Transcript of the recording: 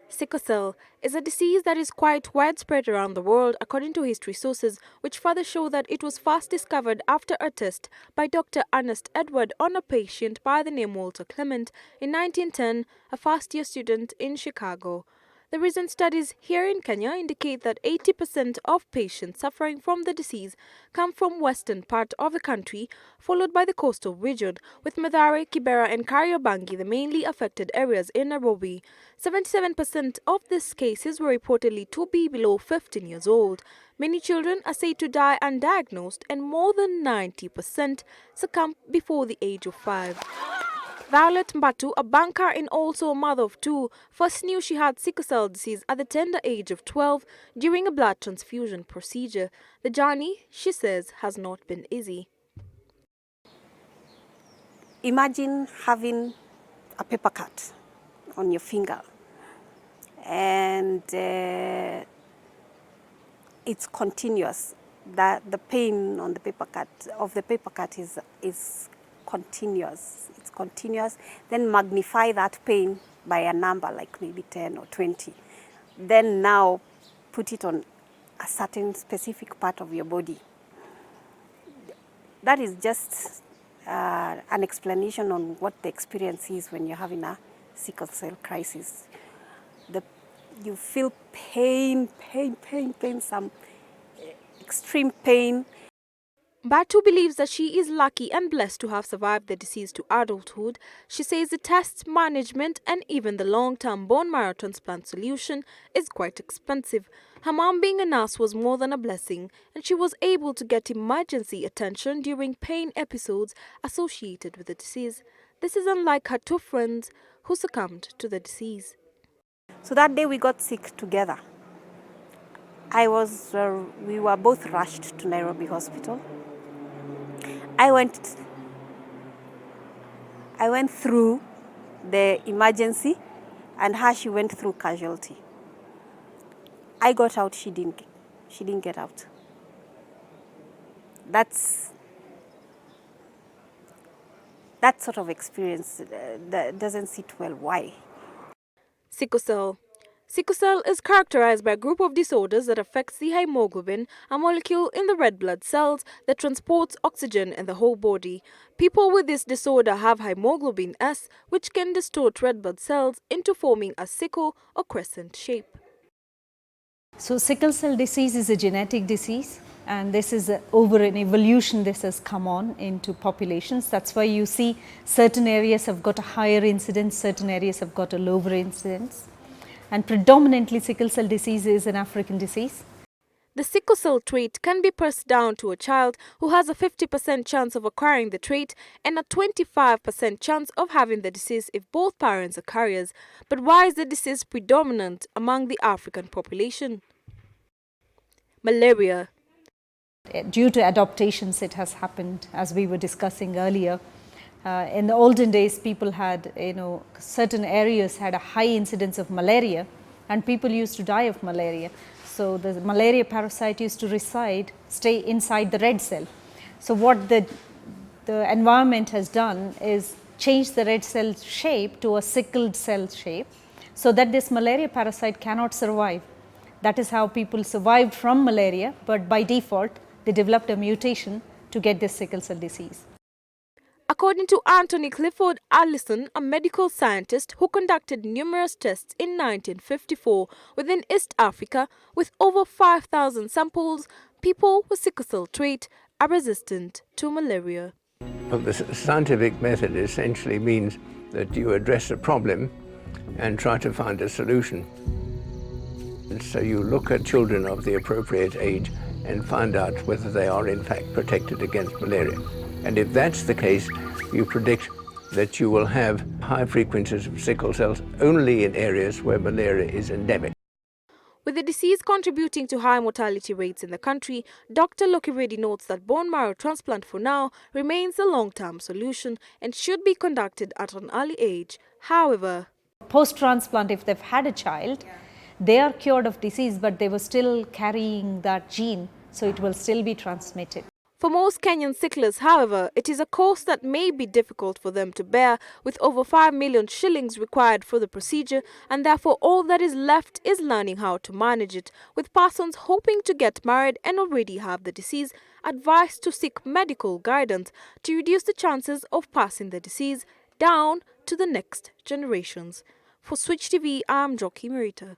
Sickle cell is a disease that is quite widespread around the world according to history sources, which further show that it was first discovered after a test by Dr. Ernest Edward on a patient by the name Walter Clement in 1910, a first-year student in Chicago. The recent studies here in Kenya indicate that 80% of patients suffering from the disease come from western part of the country, followed by the coastal region, with Mathare, Kibera and Kariobangi the mainly affected areas in Nairobi. 77% of these cases were reportedly to be below 15 years old. Many children are said to die undiagnosed, and more than 90% succumb before the age of 5. Violet Mbatu, a banker and also a mother of two, first knew she had sickle cell disease at the tender age of 12 during a blood transfusion procedure. The journey, she says, has not been easy. Imagine having a paper cut on your finger and it's continuous. The pain on the paper cut is continuous. It's continuous. Then magnify that pain by a number like maybe 10 or 20. Then now put it on a certain specific part of your body. That is just an explanation on what the experience is when you're having a sickle cell crisis. You feel pain, some extreme pain. Batu believes that she is lucky and blessed to have survived the disease to adulthood. She says the tests, management and even the long-term bone marrow transplant solution is quite expensive. Her mom being a nurse was more than a blessing, and she was able to get emergency attention during pain episodes associated with the disease. This is unlike her two friends who succumbed to the disease. So that day we got sick together. We were both rushed to Nairobi Hospital. I went through the emergency, and she went through casualty. I got out, she didn't get out. That sort of experience that doesn't sit well. Why? Sickle cell. Sickle cell is characterized by a group of disorders that affects the hemoglobin, a molecule in the red blood cells that transports oxygen in the whole body. People with this disorder have hemoglobin S, which can distort red blood cells into forming a sickle or crescent shape. So sickle cell disease is a genetic disease, and this is over an evolution this has come on into populations. That's why you see certain areas have got a higher incidence, certain areas have got a lower incidence. And predominantly sickle cell disease is an African disease. The sickle cell trait can be passed down to a child who has a 50% chance of acquiring the trait and a 25% chance of having the disease if both parents are carriers. But why is the disease predominant among the African population? Malaria. Due to adaptations, it has happened, as we were discussing earlier. In the olden days, people had, certain areas had a high incidence of malaria, and people used to die of malaria. So the malaria parasite used to stay inside the red cell. So what the environment has done is change the red cell shape to a sickled cell shape, so that this malaria parasite cannot survive. That is how people survived from malaria, but by default, they developed a mutation to get this sickle cell disease. According to Anthony Clifford Allison, a medical scientist who conducted numerous tests in 1954 within East Africa with over 5,000 samples, people with sickle cell trait are resistant to malaria. Well, the scientific method essentially means that you address a problem and try to find a solution. And so you look at children of the appropriate age and find out whether they are in fact protected against malaria. And if that's the case, you predict that you will have high frequencies of sickle cells only in areas where malaria is endemic. With the disease contributing to high mortality rates in the country, Dr. Lokiredi notes that bone marrow transplant for now remains a long-term solution and should be conducted at an early age. However, post-transplant, if they've had a child, they are cured of disease, but they were still carrying that gene, so it will still be transmitted. For most Kenyan sicklers, however, it is a cost that may be difficult for them to bear, with over 5 million shillings required for the procedure, and therefore all that is left is learning how to manage it, with persons hoping to get married and already have the disease advised to seek medical guidance to reduce the chances of passing the disease down to the next generations. For Switch TV, I'm Njoki Merita.